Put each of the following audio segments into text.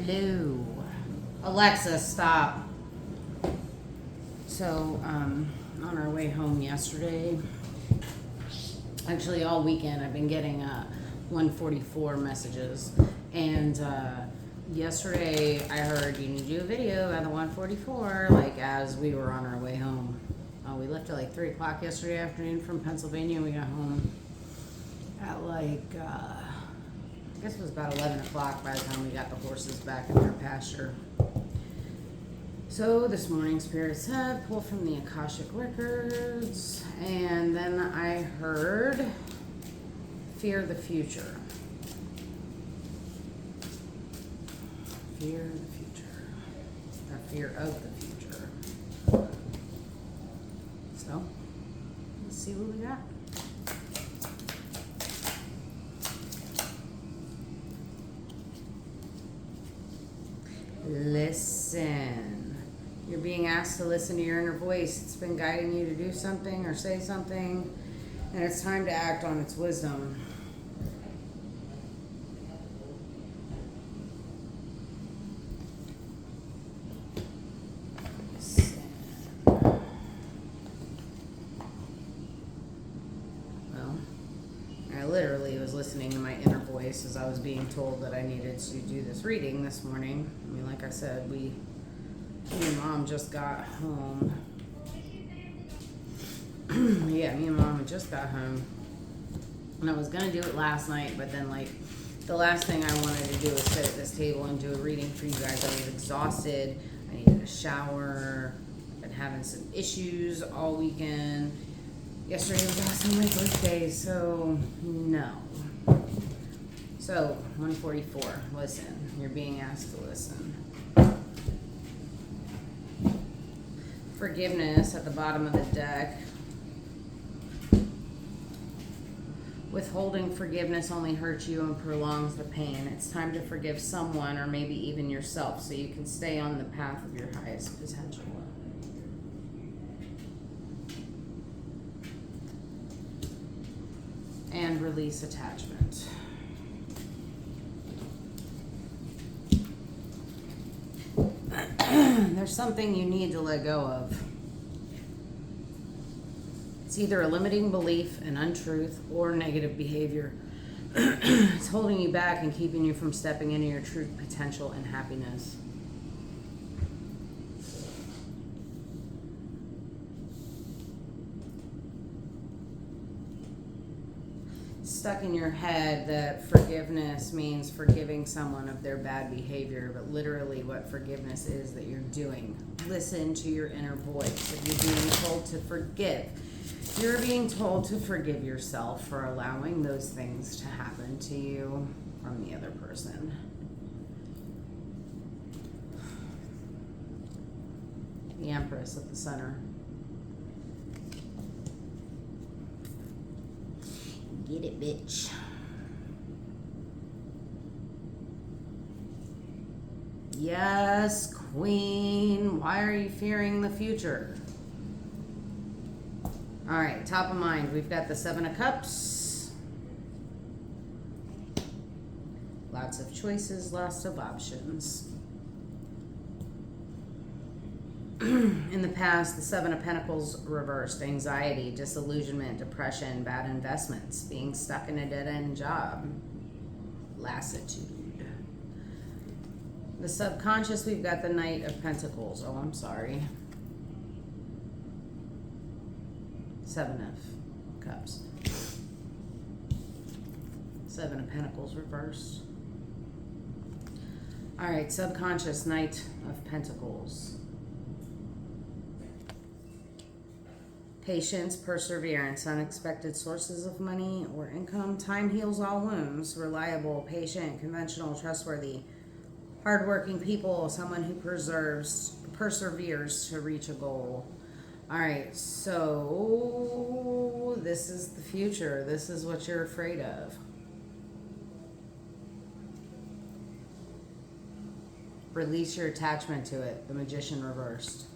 Hello. Alexa, stop. So, on our way home yesterday, actually all weekend, I've been getting 144 messages. And yesterday, I heard you need to do a video about the 144, like as we were on our way home. We left at like 3 o'clock yesterday afternoon from Pennsylvania. We got home at like, I guess it was about 11 o'clock by the time we got the horses back in their pasture. So this morning, Spirit said, pull from the Akashic Records, and then I heard fear the future. Fear the future. Or fear of the future. So, let's see what we got. Listen. You're being asked to listen to your inner voice. It's been guiding you to do something or say something, and it's time to act on its wisdom. Listen. Well, I literally was listening to my inner voice as I was being told that I needed to do this reading this morning. I mean, like I said, me and Mom just got home. Yeah, me and Mom just got home. And I was going to do it last night, but then, like, the last thing I wanted to do was sit at this table and do a reading for you guys. I was exhausted. I needed a shower. I've been having some issues all weekend. Yesterday was also my birthday, so no. So, 144. Listen. You're being asked to listen. Forgiveness at the bottom of the deck. Withholding forgiveness only hurts you and prolongs the pain. It's time to forgive someone or maybe even yourself so you can stay on the path of your highest potential. And release attachment. There's something you need to let go of. It's either a limiting belief, an untruth, or negative behavior. It's holding you back and keeping you from stepping into your true potential and happiness. Stuck in your head that forgiveness means forgiving someone of their bad behavior, but literally what forgiveness is that you're doing. Listen to your inner voice. If you're being told to forgive, you're being told to forgive yourself for allowing those things to happen to you from the other person. The Empress at the center. Get it, bitch. Yes, Queen. Why are you fearing the future? All right, top of mind, we've got the Seven of Cups. Lots of choices, lots of options. In the past, the Seven of Pentacles reversed. Anxiety, disillusionment, depression, bad investments, being stuck in a dead-end job, lassitude. The subconscious, we've got the Knight of Pentacles. Oh, I'm sorry. Seven of Cups. Seven of Pentacles reversed. All right, subconscious, Knight of Pentacles. Patience, perseverance, unexpected sources of money or income. Time heals all wounds. Reliable, patient, conventional, trustworthy. Hardworking people, someone who perseveres to reach a goal. All right, so this is the future. This is what you're afraid of. Release your attachment to it. The Magician reversed.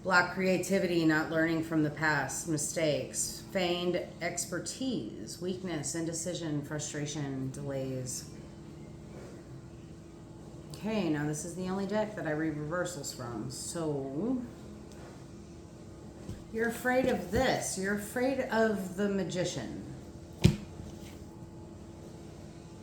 Block creativity, not learning from the past, mistakes, feigned expertise, weakness, indecision, frustration, delays. Okay, now this is the only deck that I read reversals from. So, you're afraid of this. You're afraid of the Magician.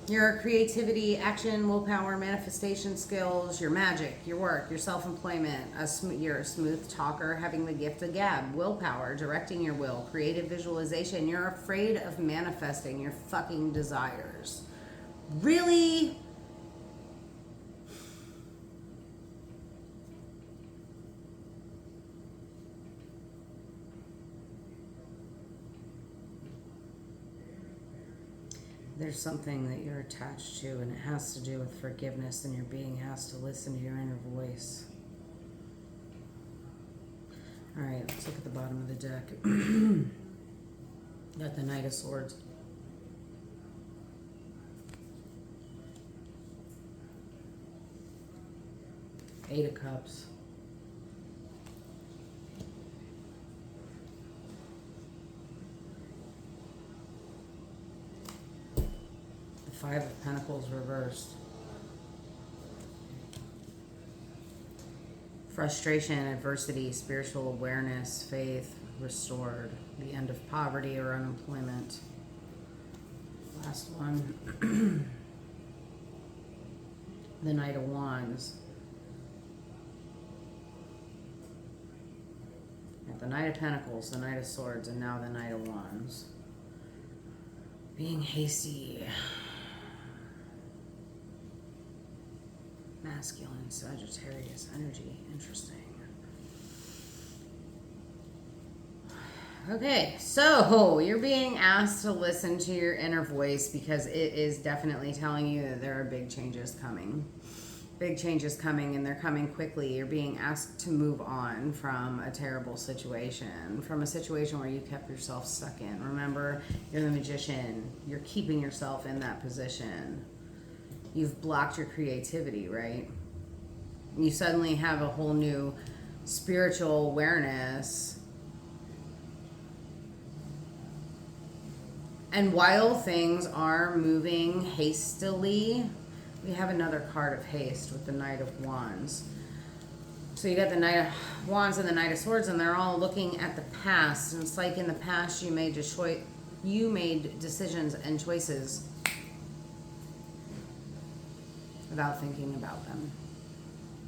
Your creativity, action, willpower, manifestation skills, your magic, your work, your self-employment, you're a smooth talker, having the gift of gab, willpower, directing your will, creative visualization. You're afraid of manifesting your fucking desires. Really? There's something that you're attached to, and it has to do with forgiveness, and your being has to listen to your inner voice. All right, let's look at the bottom of the deck. Got the Knight of Swords. Eight of Cups. Five of Pentacles reversed. Frustration, adversity, spiritual awareness, faith restored. The end of poverty or unemployment. Last one. The Knight of Wands. The Knight of Pentacles, the Knight of Swords, and now the Knight of Wands. Being hasty. Masculine, Sagittarius energy. Interesting. Okay, so you're being asked to listen to your inner voice because it is definitely telling you that there are big changes coming. Big changes coming, and they're coming quickly. You're being asked to move on from a terrible situation, from a situation where you kept yourself stuck in. Remember, you're the Magician. You're keeping yourself in that position. You've blocked your creativity, right? You suddenly have a whole new spiritual awareness. And while things are moving hastily, we have another card of haste with the Knight of Wands. So you got the Knight of Wands and the Knight of Swords, and they're all looking at the past. And it's like in the past you made decisions and choices without thinking about them,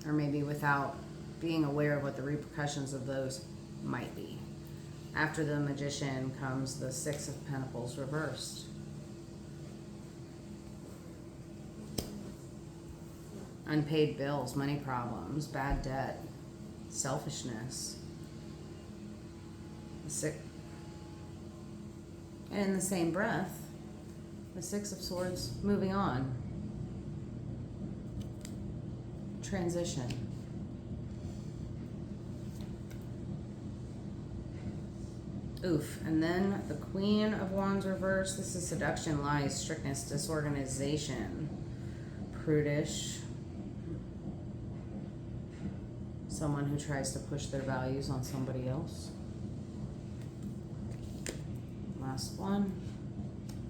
or maybe without being aware of what the repercussions of those might be. After the Magician comes the Six of Pentacles reversed. Unpaid bills, money problems, bad debt, selfishness. And in the same breath, the Six of Swords moving on. Transition. Oof. And then the Queen of Wands reversed. This is seduction, lies, strictness, disorganization, prudish. Someone who tries to push their values on somebody else. Last one.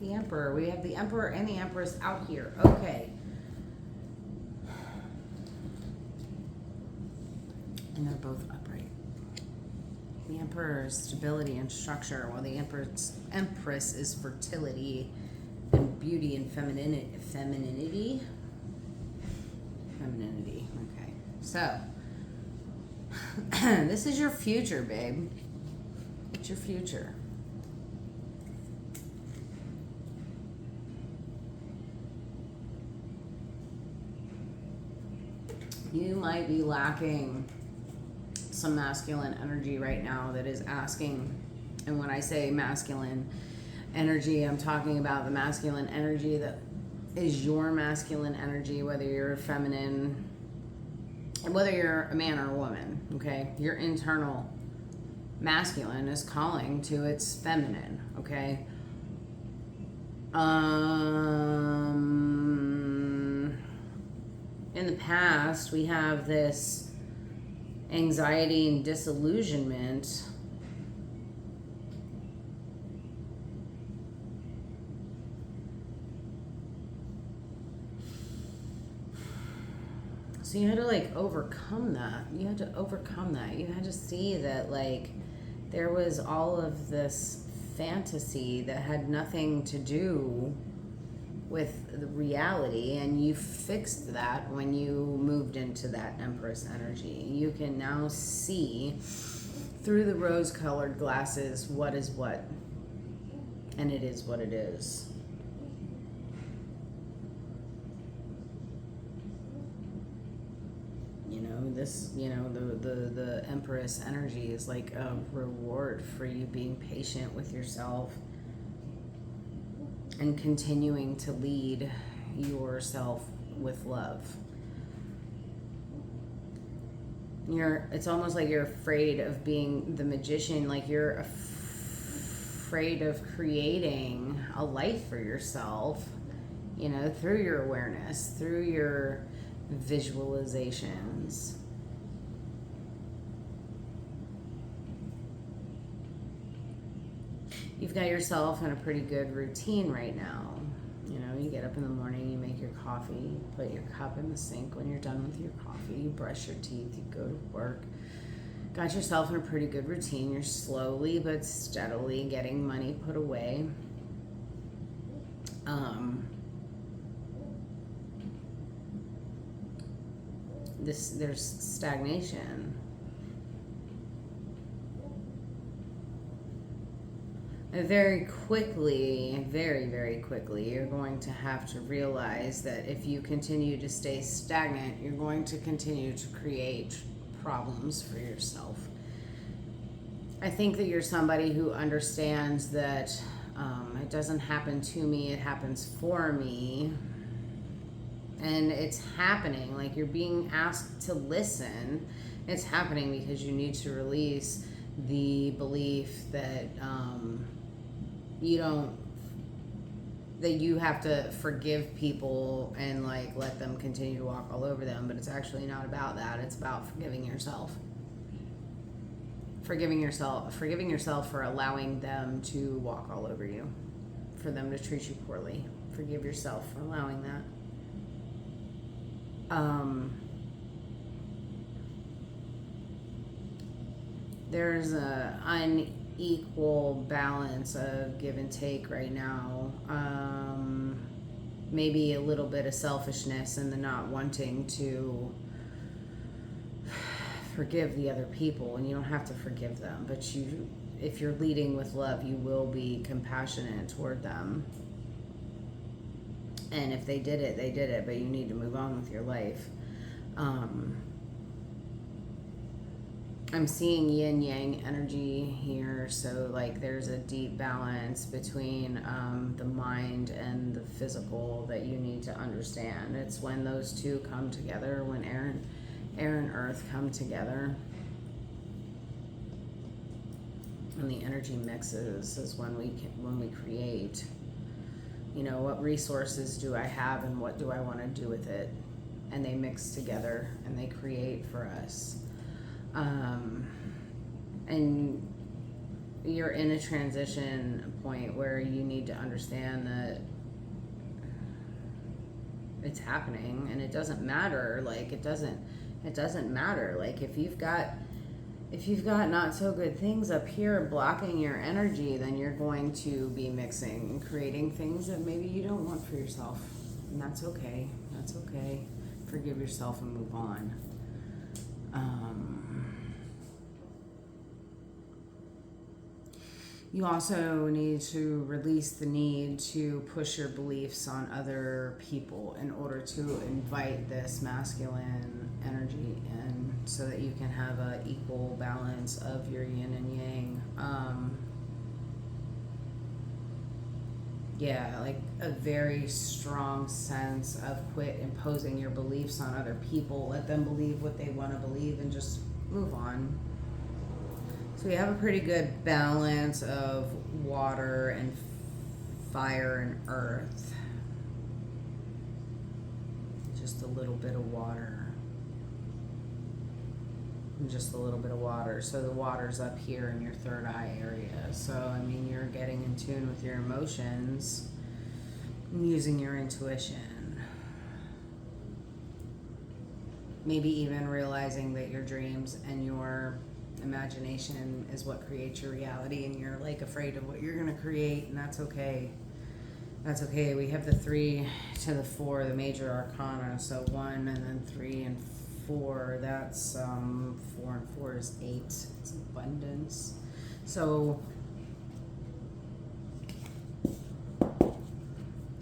The Emperor. We have the Emperor and the Empress out here. Okay. And they're both upright. The Emperor is stability and structure, while the Empress is fertility and beauty and femininity. Femininity. Okay. So, this is your future, babe. It's your future. You might be lacking some masculine energy right now that is asking, and when I say masculine energy, I'm talking about the masculine energy that is your masculine energy, whether you're feminine, whether you're a man or a woman, okay? Your internal masculine is calling to its feminine, okay? In the past, we have this anxiety and disillusionment. So you had to like overcome that. You had to overcome that. You had to see that like there was all of this fantasy that had nothing to do with the reality, and you fixed that when you moved into that Empress energy. You can now see through the rose-colored glasses what is what, and it is what it is. This, the Empress energy is like a reward for you being patient with yourself and continuing to lead yourself with love. It's almost like you're afraid of being the magician, like you're afraid of creating a life for yourself, through your awareness, through your visualizations. You've got yourself in a pretty good routine right now. You get up in the morning, you make your coffee, you put your cup in the sink. When you're done with your coffee, you brush your teeth, you go to work. Got yourself in a pretty good routine. You're slowly but steadily getting money put away. There's stagnation. Very quickly, very, very quickly, you're going to have to realize that if you continue to stay stagnant, you're going to continue to create problems for yourself. I think that you're somebody who understands that it doesn't happen to me, it happens for me. And it's happening, like you're being asked to listen. It's happening because you need to release the belief that that you have to forgive people and like let them continue to walk all over them. But it's actually not about that. It's about forgiving yourself. Forgiving yourself for allowing them to walk all over you, for them to treat you poorly. Forgive yourself for allowing that. There's a unequal balance of give and take right now. Maybe a little bit of selfishness and the not wanting to forgive the other people, and you don't have to forgive them, but if you're leading with love, you will be compassionate toward them. And if they did it, but you need to move on with your life. I'm seeing yin yang energy here, so like there's a deep balance between the mind and the physical that you need to understand. It's when those two come together, when air and earth come together, and the energy mixes, is when we create. What resources do I have and what do I want to do with it? And they mix together and they create for us. And you're in a transition point where you need to understand that it's happening, and it doesn't matter. Like it doesn't matter. Like if you've got not so good things up here blocking your energy, then you're going to be mixing and creating things that maybe you don't want for yourself. And that's okay. That's okay. Forgive yourself and move on. You also need to release the need to push your beliefs on other people in order to invite this masculine energy in, so that you can have an equal balance of your yin and yang. Like a very strong sense of quit imposing your beliefs on other people. Let them believe what they want to believe and just move on. So we have a pretty good balance of water and fire and earth. Just a little bit of water. And just a little bit of water. So the water's up here in your third eye area. So, you're getting in tune with your emotions and using your intuition. maybe even realizing that your dreams and your imagination is what creates your reality, and you're like afraid of what you're going to create, and that's okay. That's okay. We have the 3 to the 4, the major arcana. So 1 and then 3 and 4. That's 4 and 4 is 8. It's abundance. So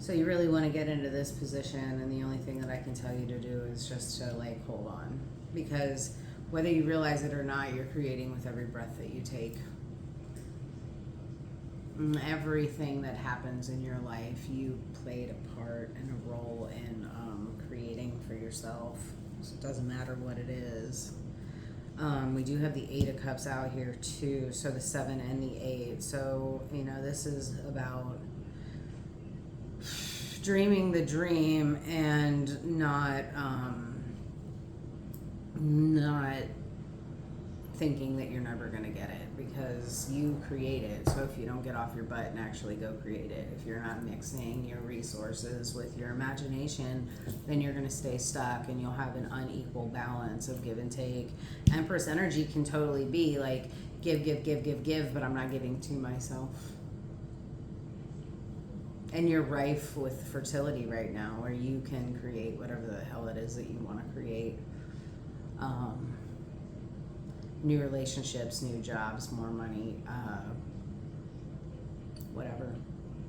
you really want to get into this position, and the only thing that I can tell you to do is just to like hold on, because whether you realize it or not, you're creating with every breath that you take. Everything that happens in your life, you played a part and a role in creating for yourself. So it doesn't matter what it is. We do have the 8 of Cups out here too, so the 7 and the 8. So, you know, this is about dreaming the dream and not thinking that you're never going to get it, because you create it. So if you don't get off your butt and actually go create it, if you're not mixing your resources with your imagination, then you're going to stay stuck, and you'll have an unequal balance of give and take. Empress energy can totally be like give, but I'm not giving to myself. And you're rife with fertility right now, where you can create whatever the hell it is that you want to create. New relationships, new jobs, more money, whatever.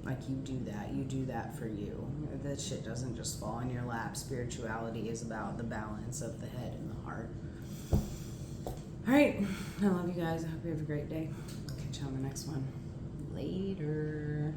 Like, you do that for you. That shit doesn't just fall in your lap. Spirituality is about the balance of the head and the heart. All right, I love you guys. I hope you have a great day. Catch you on the next one. Later.